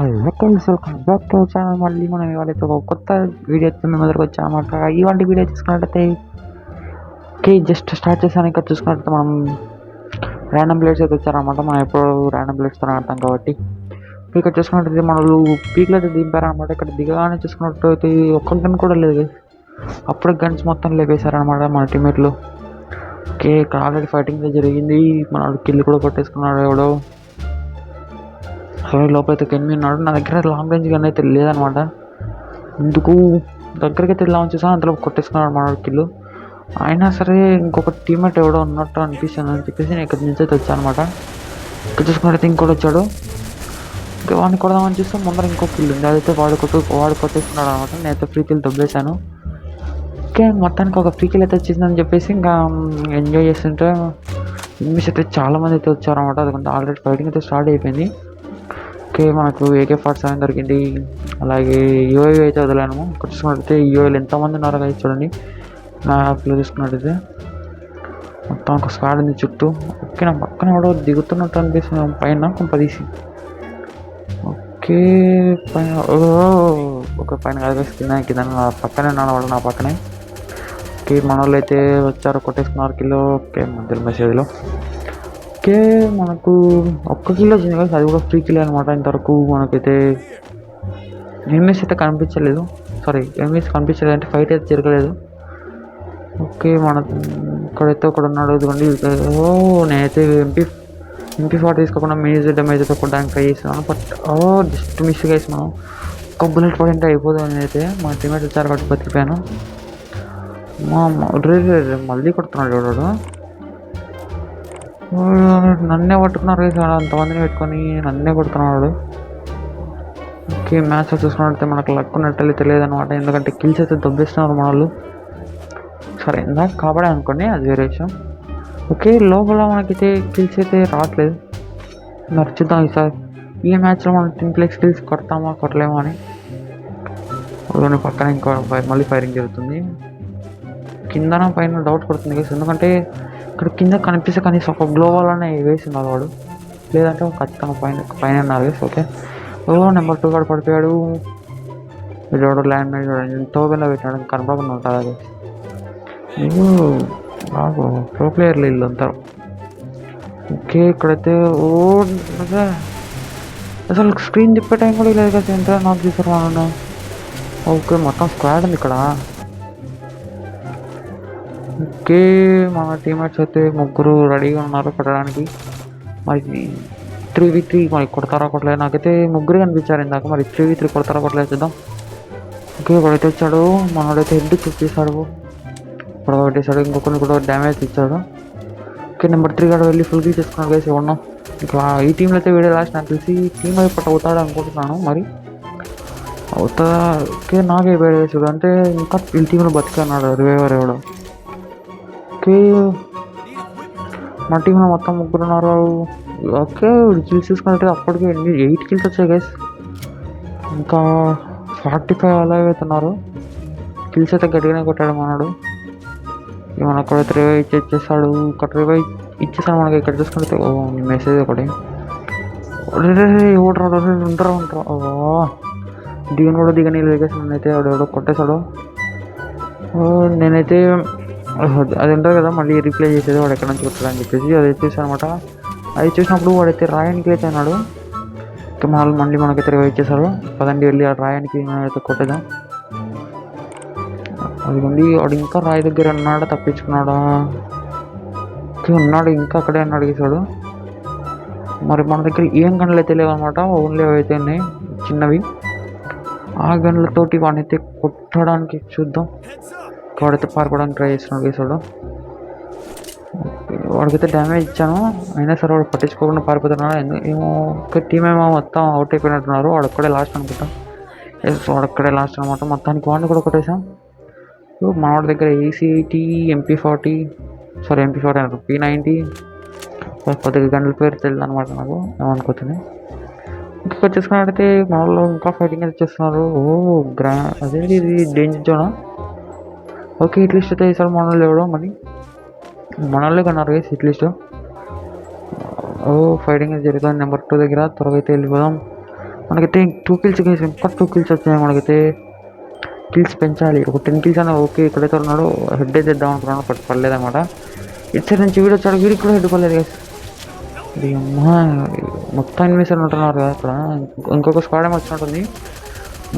Hello friends, welcome back to our channel. మళ్ళీ మనం ఇవాళైతే ఒక కొత్త వీడియోతో మేము మొదలుకు వచ్చామన్నమాట. ఇవాళ వీడియో చూసుకున్నట్టయితే జస్ట్ స్టార్ట్ చేశాను. ఇక్కడ చూసుకున్నట్టయితే మనం ర్యాండమ్ ప్లేయర్స్ అయితే వచ్చారనమాట. మనం ఎప్పుడు ర్యాండమ్ ప్లేయర్స్తో ఆడతాం కాబట్టి ఇక్కడ చూసుకున్నట్టయితే మనలు పీక్లో అయితే దింపారనమాట. ఇక్కడ దిగగానే చూసుకున్నట్టయితే ఒక్క గన్ కూడా లేదు. అప్పుడు గన్స్ మొత్తం లేపేశారనమాట మన టీమేట్లు. ఇక్కడ ఆల్రెడీ ఫైటింగ్ జరిగింది. మన కిల్ కూడా కొట్టేసుకున్నాడు ఎవడో. లోపలైతే ఎనిమిది ఉన్నాడు. నా దగ్గర లాంగ్ రేంజ్ గన్ అయితే లేదనమాట. ఎందుకు దగ్గరికి అయితే లాంచ్ చేసాను, అంతలో కొట్టేసుకున్నాడు మన కిల్లు. అయినా సరే ఇంకొక టీమేట్ ఎవడో ఉన్నట్టు అనిపిస్తుంది అని చెప్పేసి నేను ఇక్కడి నుంచి అయితే వచ్చాను అనమాట. ఇక్కడ చూసుకున్నట్టయితే ఇంకోటి వచ్చాడు. ఇంకా వాడిని కొడదామని చూస్తే ముందర ఇంకో కిల్ ఉంది. అదైతే వాడు కొట్టేసుకున్నాడు అనమాట. నేనైతే ఫ్రీ కిల్ దొబ్బేశాను. ఓకే, మొత్తానికి ఒక ఫ్రీ కిల్ అయితే వచ్చిందని చెప్పేసి ఇంకా ఎంజాయ్ చేస్తుంటే ఎనిమిస్ అయితే చాలామంది అయితే వచ్చారనమాట. అందుకంటే ఆల్రెడీ ఫైటింగ్ అయితే స్టార్ట్ అయిపోయింది. ఓకే, మనకు AK-47 దొరికింది. అలాగే UAV అయితే వదిలాను. ఇక్కడ చూసుకున్నట్టయితే UAVలు ఎంతమంది ఉన్నారో అయితే చూడండి. నా యాప్లో చూసుకున్నట్టయితే మొత్తం ఒక స్క్వాడ్ ఉంది చుట్టూ. ఓకే, నా పక్కన ఎవడో దిగుతున్నట్టు అనిపిస్తుంది పైన కొంపదీసి. ఓకే, పైన ఒక పైన కింద నా పక్కనే ఉన్నాడు, నా పక్కనే. ఓకే, మన వాళ్ళు అయితే వచ్చారు, కొట్టేసుకున్నారు కిలో. ఓకే, మధ్యలో మెసేజ్లో. ఓకే, మనకు ఒక్క కిలో వచ్చింది కదా, అది కూడా ఫ్రీ కిలో అనమాట. ఇంతవరకు మనకైతే ఎనిమిస్ అయితే కనిపించలేదు. ఎనిమిస్ కనిపించలేదు అంటే ఫైట్ అయితే జరగలేదు. ఓకే, మన ఇక్కడైతే ఒకడు ఉన్నాడు. ఇదిగోండి. నేనైతే MP40 తీసుకోకుండా మినీ డ్యామేజ్ అయితే కొట్టడానికి ట్రై చేస్తున్నాను. But just miss guys. మనం ఒక బుల్లెట్ పడింటే అయిపోతుంది. నేనైతే మా టీమేట్ వచ్చారు కాబట్టి బతికిపోయాను. మళ్ళీ కొడుతున్నాడు ఎవడు. నన్నే పట్టుకున్నారు కదా, అంతమందిని పెట్టుకొని నన్నే కొడుతున్నాడు. ఓకే, మ్యాచ్ చూసుకున్నట్లయితే మనకు లక్ ఉన్నట్టు తెలియదు అనమాట. ఎందుకంటే కిల్స్ అయితే దొబ్బేస్తున్నారు మన వాళ్ళు. సరే, ఇందాక కాబడే అనుకోండి, అది వేరే విషయం. ఓకే, లోపల మనకైతే కిల్స్ అయితే రావట్లేదు. మరి చూద్దాం ఈసారి ఈ మ్యాచ్లో మనం 10+ కిల్స్ కొడతామా కొట్టలేమో అని. అందులోని పక్కన ఇంకా మళ్ళీ ఫైరింగ్ జరుగుతుంది. కింద పైన డౌట్ కొడుతుంది కదా, ఎందుకంటే ఇక్కడ కింద కనిపిస్తే కనీసం ఒక గ్లోబల్ అనే వేసినాడు వాడు, లేదంటే ఖచ్చితంగా పైన ఉన్నారు. ఓకే, నెంబర్ 2 కూడా పడిపోయాడు. వీడు ల్యాండ్ మైన్ చూడండి ఎంతో బిల్లా పెట్టాడు, కనపడకుండా ఉంటుంది. అది బాగు ప్రో ప్లేయర్లు వీళ్ళు అంటారు. ఓకే, ఇక్కడైతే అసలు స్క్రీన్ తిప్పే టైం కూడా లేదు కదా, ఎంత నాకు తీసారు వాళ్ళు. ఓకే, మొత్తం స్క్వాడ్ ఉంది ఇక్కడ. ఓకే, మన టీమేట్స్ అయితే ముగ్గురు రెడీగా ఉన్నారు కొట్టడానికి. మరి 3v3 మరి కొడతారా కొట్టలేదు. నాకైతే ముగ్గురు కనిపించారు ఇందాక. మరి 3v3 కొడతారా కొట్టలేదు చూద్దాం. ఓకే, ఒకడైతే వచ్చాడు. మనోడైతే హెడ్ చూపిస్తాడు, ఇప్పుడు కొట్టేశాడు. ఇంకొకరిని కూడా డ్యామేజ్ ఇచ్చాడు. ఓకే, నెంబర్ 3 కూడా వెళ్ళి ఫుల్ కిల్ చేసుకున్నాడు గైస్. ఉన్నాం ఇంకా ఈ టీంలో అయితే వీడియో లాస్ట్ నాకు తెలిసి టీం అయిపోయి అవుతాడు అనుకుంటున్నాను. మరి అవుతా. ఓకే, నాకే వేసాడు అంటే ఇంకా ఈ టీంలో బతికన్నాడు రివైవర్ ఎవడో. ఓకే, మా టీంలో మొత్తం ముగ్గురు ఉన్నారు. ఓకే, కిల్స్ చూసుకుంటే అప్పటికే 8 కిల్స్ వచ్చాయి గైస్. ఇంకా 45 అలా అవుతున్నారు. కిల్స్ అయితే గట్టిగానే కొట్టాడు మనడు. మన అక్కడైతే రివైవ్ ఇచ్చేసాడు. ఇక్కడ రివైవ్ ఇచ్చేసాడు మనకి. ఇక్కడ చూసుకుంటే మెసేజ్ ఒకటి ఉంటారా దిగని కూడా దిగని లేకేసి నన్నైతే ఎవడెవడో కొట్టేశాడు. నేనైతే అది ఉంటుంది కదా, మళ్ళీ రిప్లై చేసేది వాడు ఎక్కడి నుంచి కొట్టాడని చెప్పేసి అది చూసాను అనమాట. అది చూసినప్పుడు వాడైతే రాయానికి అయితే అన్నాడు. మళ్ళీ మనకైతే రివైవ్ ఇచ్చేసాడు. పదండి వెళ్ళి ఆ రాయానికి అయితే కొట్టేద్దాం. అదిగోండి, వాడు ఇంకా రాయి దగ్గర ఉన్నాడా, తప్పించుకున్నాడా? ఉన్నాడు, ఇంకా అక్కడే అన్నాడు గీసాడు. మరి మన దగ్గర ఏం గన్లు అయితే లేవన్నమాట, ఓన్లీ అయితే ఉన్నాయి చిన్నవి. ఆ గన్లతోటి వాడినైతే కొట్టడానికి చూద్దాం. వాడైతే పారిపోవడానికి ట్రై చేస్తున్నాడు గీసాడు. వాడికైతే డ్యామేజ్ ఇచ్చాను, అయినా సరే వాడు పట్టించుకోకుండా పారిపోతున్నాడు. ఏమో టీం ఏమో మొత్తం అవుట్ అయిపోయినట్టున్నారు. వాడు ఒక్కడే లాస్ట్ అనుకుంటా. వాడు ఒక్కడే లాస్ట్ అనమాట. మొత్తానికి వాడిని కూడా కొట్టేసాం. మా వాడి దగ్గర ACT MP40 అన్నారు, P90 కొద్దిగా గంటల పేరు తెలియదు అనమాట నాకు, ఏమనుకోతుంది. ఇంకా చూసుకున్నట్టయితే మా వాళ్ళు ఇంకా ఫైటింగ్ అయితే చేస్తున్నారు. అదేంటి ఇది danger Zona? Okay, hit list అయితే ఈసారి మన వాళ్ళు ఎవడో మరి మన వాళ్ళే కన్నారు గైస్ హిట్ లిస్ట్. ఫైటింగ్ అయితే జరుగుతుంది నెంబర్ 2 దగ్గర. త్వరగా అయితే వెళ్ళిపోదాం. మనకైతే 2 కిల్స్ గైస్, ఇంకా 2 కిల్స్ వచ్చాయి. మనకైతే కిల్స్ పెంచాలి. ఒక 10 కిల్స్ అన్న ఓకే. ఎక్కడైతే ఉన్నాడో హెడ్ అయితే ఇద్దాం అనుకున్నాను, బట్ పర్లేదన్నమాట. ఇటు సైడ్ నుంచి వీడు వచ్చాడు, వీడికి కూడా హెడ్ పడలేదు గైస్. ఇది అమ్మా మొత్తం ఎనిమిది ఉంటున్నారు కదా అక్కడ. ఇంకొక స్క్వాడ్ ఏమో వచ్చినట్టుంది.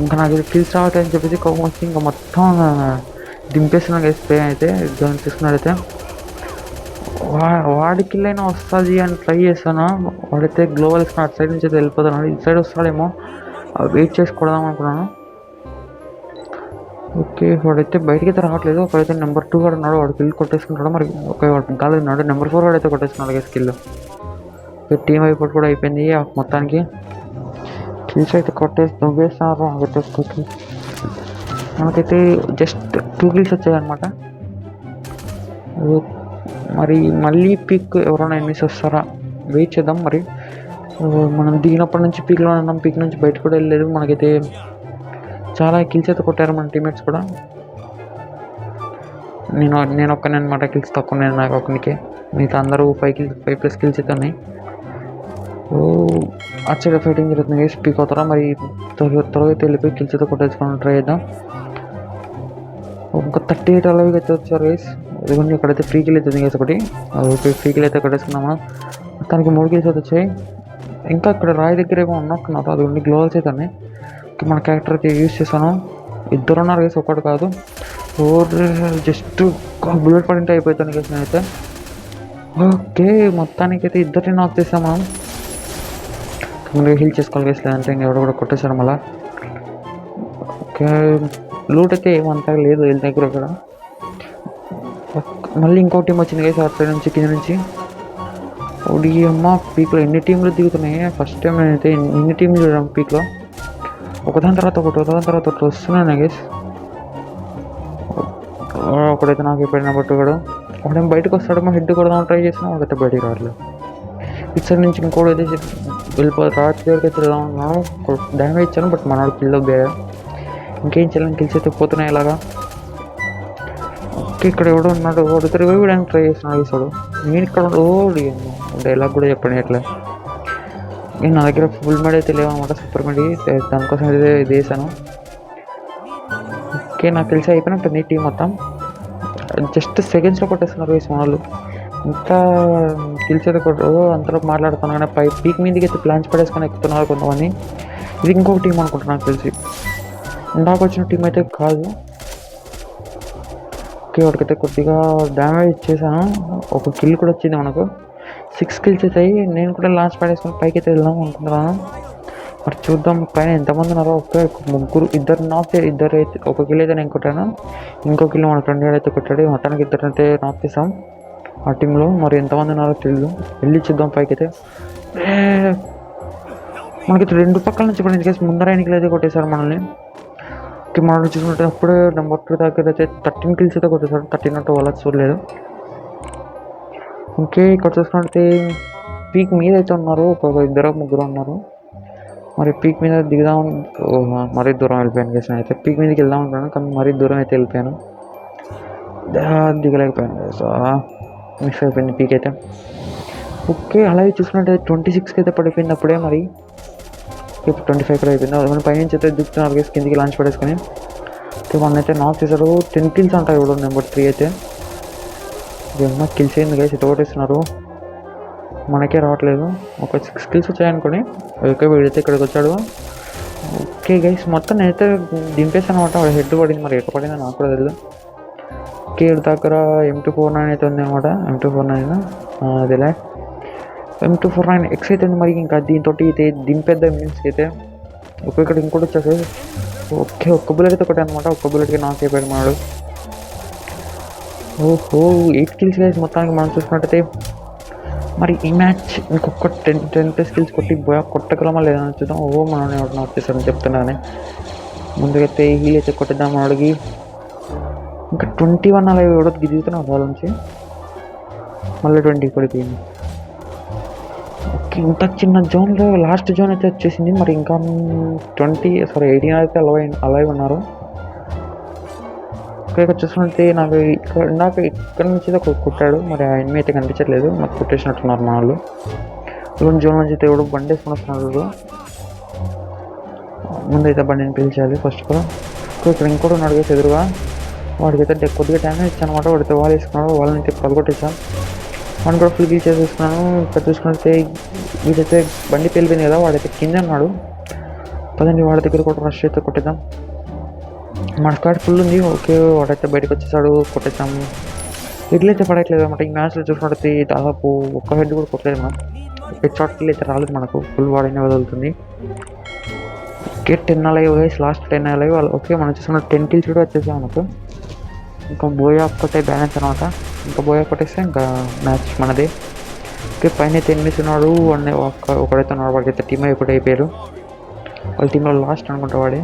ఇంకా నాకు ఇది కిల్స్ రావట్లేదని చెప్పేసి కోపం వచ్చి ఇంకా మొత్తం దింపేస్తున్నాను గైస్. స్ప్రే అయితే గన్ తీసుకున్నాడైతే వాడి కిల్ అయినా వస్తుంది అని ట్రై చేస్తాను. వాడైతే గ్లోవల్ వేసుకుని అటు సైడ్ నుంచి అయితే వెళ్ళిపోతున్నాడు. ఇటు సైడ్ వస్తాడేమో వెయిట్ చేసి కొడదాం అనుకున్నాను. ఓకే, వాడైతే బయటికి అయితే రావట్లేదు. ఒకడైతే నెంబర్ 2 కూడా ఉన్నాడు, వాడు కిల్ కొట్టేసుకుంటాడు. మరి ఒక గాలి ఉన్నాడు, నెంబర్ 4 వాడైతే కొట్టేసుకున్నాడు గైస్ కిల్. టీమ్ అయిపోయి కూడా అయిపోయింది మొత్తానికి. కిల్స్ అయితే కొట్టేసి దొంగేస్తున్నారు. మనకైతే జస్ట్ 2 కిల్స్ వచ్చాయన్నమాట. మరి మళ్ళీ పీక్ ఎవరైనా ఎనిమిస్ వస్తారా వెయిట్ చేద్దాం. మరి మనం దిగినప్పటి నుంచి పీక్లో ఉన్నాం, పీక్ నుంచి బయట కూడా వెళ్ళలేదు. మనకైతే చాలా కిల్స్ అయితే కొట్టారు మన టీమ్మేట్స్ కూడా. నేను ఒక్కనే అనమాట కిల్స్ తక్కువ, నేను నాకు ఒక్కనికే. మిగతా అందరూ 5+ కిల్స్ అయితే ఉన్నాయి. అచ్చగా ఫైటింగ్ జరుగుతుంది గైస్. పీక్ అవుతారా మరి త్వరగా అయితే వెళ్ళిపోయి కిల్స్ అయితే కొట్టేసుకొని ట్రై చేద్దాం. ఇంకా 38 అలాగే అయితే వచ్చారు గైస్. ఇదిగోండి ఇక్కడైతే ఫ్రీ కిల్ అవుతుంది గైస్ ఒకటి. ఓకే, ఫ్రీ కిల్ అయితే కొట్టేసుకున్నాము. మొత్తానికి 3 కిల్స్ అయితే వచ్చాయి. ఇంకా ఇక్కడ రాయి దగ్గర ఏమో ఉన్నట్టున్నారు, అదిగోండి గ్లోవల్స్ అయితే ఉన్నాయి. మన క్యారెక్టర్ అయితే యూజ్ చేశాను. 2 ఉన్నారు గైస్, ఒకటి కాదు. జస్ట్ బుల్లెట్ పడింటే అయిపోతాను గైస్ నేనైతే. ఓకే, మొత్తానికైతే 2 నాక్ చేసాం మనం. హీల్ చేసుకోవాలి గైస్, లేదంటే ఎవడో కూడా కొట్టేశాడు మళ్ళా. ఓకే, లూట్ అయితే ఏమంతా లేదు వీళ్ళ దగ్గర కూడా. మళ్ళీ ఇంకో టీం వచ్చింది గైస్ అటు సైడ్ నుంచి, కింద నుంచి. ఓడి అమ్మ, పీక్లో ఎన్ని టీంలు దిగుతున్నాయి. ఫస్ట్ టైం నేనైతే ఎన్ని టీంలు చూడడం పీక్లో. ఒకదాని తర్వాత ఒకటి వస్తున్నాను గైస్. ఒకడైతే నాకు ఎప్పుడైనా పట్టుకోడు. ఒకడేమో బయటకు వస్తాడేమో, హెడ్ కొడదామని ట్రై చేసినా ఒకైతే బయటికి రావట్లేదు. ఇటు సైడ్ నుంచి ఇంకోటి అయితే రాత్రి దగ్గరికి అయితే వెళ్దాం ఉన్నాను. డ్యామేజ్ ఇచ్చాను, బట్ మనోడు కిల్ బేగా. ఇంకేం చేయాలని కిల్స్ అయితే పోతున్నాయి ఇలాగా. ఓకే, ఇక్కడ ఎవడో ఉన్నాడు, వాడు తిరిగి వేయడానికి ట్రై చేస్తున్నాడు ఈసాడు. నేను ఇక్కడ డైలాగ్ కూడా చెప్పండి ఎట్లా. నేను నా దగ్గర ఫుల్ మెడ్ అయితే లేవన్నమాట, సూపర్ మెడ్. దానికోసం అయితే ఇది వేసాను. ఓకే, నాకు తెలిసి అయిపోయినట్టుంది టీం మొత్తం. జస్ట్ సెకండ్స్లో కొట్టేస్తున్నారు వేసి వాళ్ళు. ఇంకా కిల్స్ అయితే అంతలో మాట్లాడుతున్నాను కానీ పీక్ మీదకి అయితే ప్లాన్స్ పడేసుకొని ఎక్కుతున్నారు కొంతమంది. ఇది ఇంకొక టీం అనుకుంటున్నా నాకు తెలిసి. ఇందాక వచ్చిన టీం అయితే కాదు. ఓకే, వాడికైతే కొద్దిగా డ్యామేజ్ ఇచ్చేసాను. ఒక కిల్ కూడా వచ్చింది మనకు. 6 కిల్స్ అవుతాయి. నేను కూడా లాంచ్ పడేసుకొని పైకి అయితే వెళ్దాం అనుకుంటున్నాను. మరి చూద్దాం పైన ఎంతమంది ఉన్నారో. ఒకే ఇద్దరు అయితే ఒక కిల్ అయితే నేను కొట్టాను. ఇంకో కిల్ మన ఫ్రెండ్ అయితే కొట్టాడు. మొత్తానికి 2 అయితే నాక్ చేసాం ఆ టీంలో. మరి ఎంతమంది ఉన్నారో తెలియదు, వెళ్ళి చూద్దాం పైకి అయితే. మనకి 2 పక్కల నుంచి పడింది కేసు. ముందర ఎన్నికలు అయితే కొట్టేశారు మనల్ని. మనం చూసుకుంటే అప్పుడే నెంబర్ 2 దగ్గర అయితే 13 కిల్స్ అయితే కొట్టేశారు. 13 అంటే వాళ్ళకి చూడలేదు. ఓకే, ఇక్కడ చూసుకుంటే పీక్ మీద అయితే ఉన్నారు, ఒక 2-3 ఉన్నారు. మరి పీక్ మీద దిగుదాం, మరీ దూరం వెళ్ళిపోయాను కేసు. అయితే పీక్ మీదకి వెళ్దాం అనుకున్నాను, కానీ మరీ దూరం అయితే వెళ్ళిపోయాను, దిగలేకపోయాను కేసు. మిస్ అయిపోయింది పీక్ అయితే. ఓకే, అలాగే చూసుకుంటే 26కి అయితే పడిపోయింది అప్పుడే. మరి ఇప్పుడు 25 కూడా అయిపోయింది. మన పైనుంచి అయితే దిగుతున్నారు కేసు, కిందికి లాంచ్ పడేసుకొని. ఓకే, వన్ అయితే నాక్ చేశాడు. 10 కిల్స్ అంటారు ఇప్పుడు నెంబర్ 3 అయితే. ఏమన్నా కిల్స్ అయింది గైస్, ఇటు కొట్టేస్తున్నారు, మనకే రావట్లేదు. ఒక 6 కిల్స్ వచ్చాయనుకోండి. ఓకే, వీడైతే ఇక్కడికి వచ్చాడు. ఓకే గైస్, మొత్తం నేనైతే దింపేసాను అనమాట. వాడు హెడ్ పడింది, మరి ఎక్కడ పడిందో నాకు కూడా తెలియదు. ఓకే, దగ్గర M249 అయితే ఉంది అనమాట. M249 అదేలే, M249X అయితే ఉంది. మరి ఇంకా దీంతో అయితే దింపేద్దాం మీన్స్కి అయితే. ఓకే, ఇక్కడ ఇంకోటి వచ్చేసి ఓకే ఒక్క బుల్లెట్ అయితే ఒకటి అనమాట. ఒక్క బుల్లెట్కి నాక్ అయిపోయాడు మాడు. ఓహో, 8 కిల్స్ గైస్ మొత్తానికి. మనం చూసుకున్నట్టయితే మరి ఈ మ్యాచ్ ఇంకొక 10+ కిల్స్ కొట్టి కొట్టగలమా లేదని చూద్దాం. మనం ఎవరు వచ్చేసారని చెప్తున్నాను. ముందుకైతే హీల్ అయితే కొట్టిద్దాం మనకి. ఇంకా 21 అలా ఎవడో దిగుతున్నాం వాళ్ళ నుంచి. మళ్ళీ 20 పడిపోయింది. ఓకే, ఇంత చిన్న జోన్లో లాస్ట్ జోన్ అయితే వచ్చేసింది. మరి ఇంకా 18 అయితే అలైవ్ ఉన్నారు. ఇక్కడ చూసుకుంటే నాకు ఇక్కడ నుంచి అయితే కొట్టాడు. మరి ఆ ఎనిమిది అయితే కనిపించట్లేదు, నాకు కొట్టేసినట్టున్నారు మన వాళ్ళు. జోన్ నుంచి అయితే ఎవడు బండి వేసుకుని వస్తున్నారు. ముందైతే బండిని పిలిచేయాలి ఫస్ట్ ఆఫ్ ఆల్. ఇక్కడ ఇంకోటి ఉన్నాడు గైస్ ఎదురుగా. వాడికైతే కొద్దిగా డ్యామేజ్ ఇచ్చాను అనమాట. వాడితే వాల్ వేసుకున్నాడు. వాళ్ళని పగలగొట్టేసాను. వాడిని కూడా ఫుల్ బీల్ చేసేసుకున్నాను. ఇక్కడ చూసుకుంటే వీడైతే బండి పేలిపోయింది కదా, వాడైతే కింద ఉన్నాడు. పదండి వాడి దగ్గర కూడా రష్ అయితే కొట్టేద్దాం. మన స్క్వాడ్ ఫుల్ ఉంది. ఓకే వాడైతే బయటకు వచ్చేసాడు. కొట్టేద్దాము. హెడ్లు అయితే పడట్లేదు అనమాట. ఈ మ్యాచ్లో చూసుకుంటే దాదాపు ఒక్క హెడ్ కూడా కొట్టలేదు మనం. హెడ్ షాట్ కిల్ అయితే రాలేదు మనకు. ఫుల్ వాడినే వదులుతుంది. Okay 10 alive guys, last 10 alive. Okay మనం చూసుకున్న 10 కిల్స్ కూడా వచ్చేసాం మనకు. ఇంకా బోయా ఒక్కటే బ్యాలెన్స్ అనమాట. ఇంకా బోయా కొట్టేస్తే ఇంకా మ్యాచ్ మనదే. ఓకే పైన అయితే ఎనిమిది ఉన్నాడు. ఒకడైతే ఉన్నాడు. వాడికైతే టీమ్ ఒకటి అయిపోయారు. వాళ్ళ టీంలో లాస్ట్ అనుకుంటా వాడే.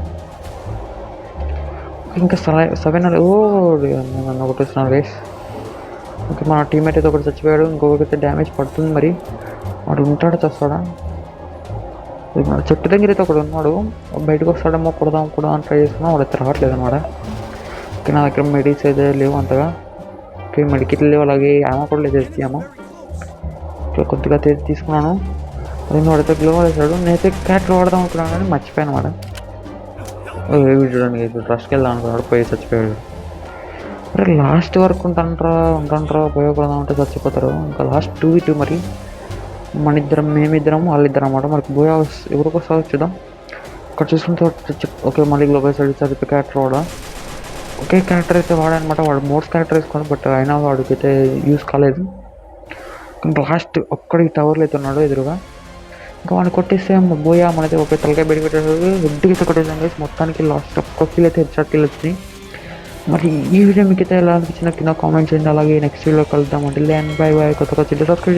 ఇంకా 7 అలైవ్. నన్ను కొట్టేస్తున్నాడు గైస్. ఓకే మన టీమ్మేట్ అయితే ఒకటి చచ్చిపోయాడు. ఇంకొకరికైతే డ్యామేజ్ పడుతుంది. మరి వాడు ఉంటాడా చస్తాడా? చెట్టు దగ్గర అయితే ఒకడు ఉన్నాడు. బయటకు వస్తాడేమో కొడదాం అని ట్రై చేస్తున్నాం. వాడు అయితే రావట్లేదు అనమాట. ఓకే నా దగ్గర మెడిక్స్ అయితే లేవు అంతగా. ఓకే మెడికిట్ లేవు, అలాగే ఆమె కూడా లేదు. తెచ్చాము. ఓకే కొద్దిగా తీసుకున్నాను. అది వాడితే గ్లో వేసాడు. నేనైతే క్యారెక్టర్ వాడదాం అనుకున్నాను కానీ మర్చిపోయాను వాడు. చూడండి ఇప్పుడు రష్కి వెళ్దాం అనుకున్నాడు, పోయి చచ్చిపోయాడు. అరే లాస్ట్ వరకు ఉంటాంట్రా ఉపయోగపడదాం అంటే చచ్చిపోతారు. ఇంకా లాస్ట్ 2v2 మరి. మేమిద్దరం వాళ్ళిద్దరం అన్నమాట. మనకి బోయా ఎవరికి వస్తుందో చూద్దాం. ఇక్కడ చూసుకుంటే ఓకే మళ్ళీ గ్లోబల్ సైడ్ చదివితే క్యారెక్టర్ వాడా. ఒకే క్యారెక్టర్ అయితే వాడనమాట. వాడు మోడ్స్ క్యారెక్టర్ వేసుకున్నాడు, బట్ అయినా వాడికి అయితే యూజ్ కాలేదు. ఇంకా లాస్ట్ ఒక్కడి టవర్లో అయితే ఉన్నాడు ఎదురుగా. ఇంకా వాడిని కొట్టేస్తే బోయా మనైతే ఒక తలకాయ బయట పెట్టాడు. హెడ్కి అయితే కొట్టేసాం గైస్. మొత్తానికి లాస్ట్ ఒక్క కిల్ అయితే హెడ్ షాట్ కిల్ వచ్చింది. మరి ఈ వీడియో మీకు అయితే ఎలా అనిపించిన కింద కామెంట్ చేయండి. అలాగే నెక్స్ట్ వీడియో కలుద్దాం. అంటే బై కొత్తగా సబ్స్క్రైబ్